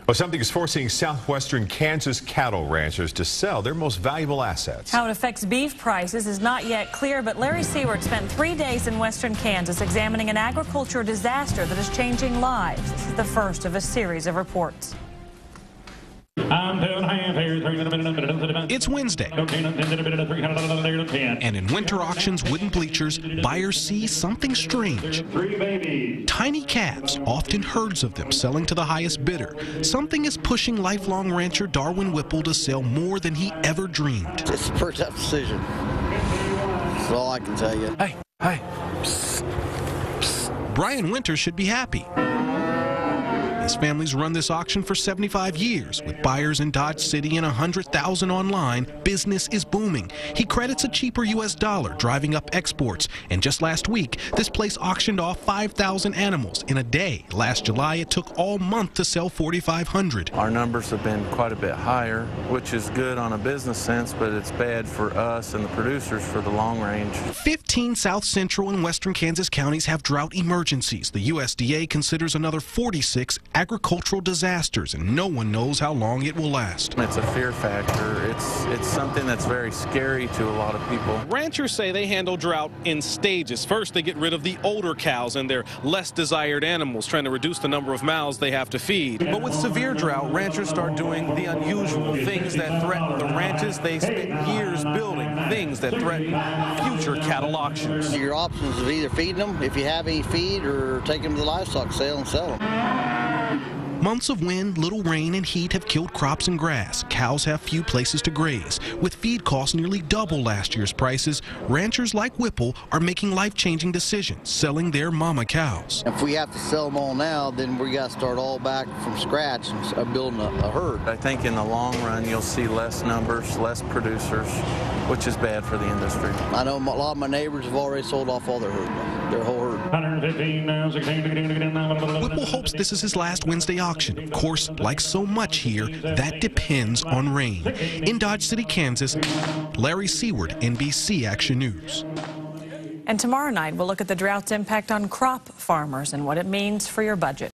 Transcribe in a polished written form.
Well, something is forcing southwestern Kansas cattle ranchers to sell their most valuable assets. How it affects beef prices is not yet clear, but Larry Seward spent 3 days in western Kansas examining an agricultural disaster that is changing lives. This is the first of a series of reports. It's Wednesday, and in winter auctions, wooden bleachers, buyers see something strange. Tiny calves, often herds of them, selling to the highest bidder. Something is pushing lifelong rancher Darwin Whipple to sell more than he ever dreamed. It's a pretty tough decision. That's all I can tell you. Hey. Psst. Brian Winters should be happy. His family's run this auction for 75 years. With buyers in Dodge City and 100,000 online, business is booming. He credits a cheaper U.S. dollar driving up exports. And just last week, this place auctioned off 5,000 animals in a day. Last July, it took all month to sell 4,500. Our numbers have been quite a bit higher, which is good on a business sense, but it's bad for us and the producers for the long range. 15 south central and western Kansas counties have drought emergencies. The USDA considers another 46 agricultural disasters, and no one knows how long it will last. It's a fear factor. It's something that's very scary to a lot of people. Ranchers say they handle drought in stages. First, they get rid of the older cows and their less desired animals, trying to reduce the number of mouths they have to feed. But with severe drought, ranchers start doing the unusual things that threaten the ranches they spent years building, things that threaten future cattle auctions. Your options of either feeding them, if you have any feed, or taking them to the livestock sale and sell them. Months of wind, little rain, and heat have killed crops and grass. Cows have few places to graze. With feed costs nearly double last year's prices, ranchers like Whipple are making life-changing decisions, selling their mama cows. If we have to sell them all now, then we got to start all back from scratch and building a herd. I think in the long run, you'll see less numbers, less producers, which is bad for the industry. I know a lot of my neighbors have already sold off all their herd, their whole herd. 115 now, 16. Whipple hopes this is his last Wednesday auction. Of course, like so much here, that depends on rain. In Dodge City, Kansas, Larry Seward, NBC Action News. And tomorrow night, we'll look at the drought's impact on crop farmers and what it means for your budget.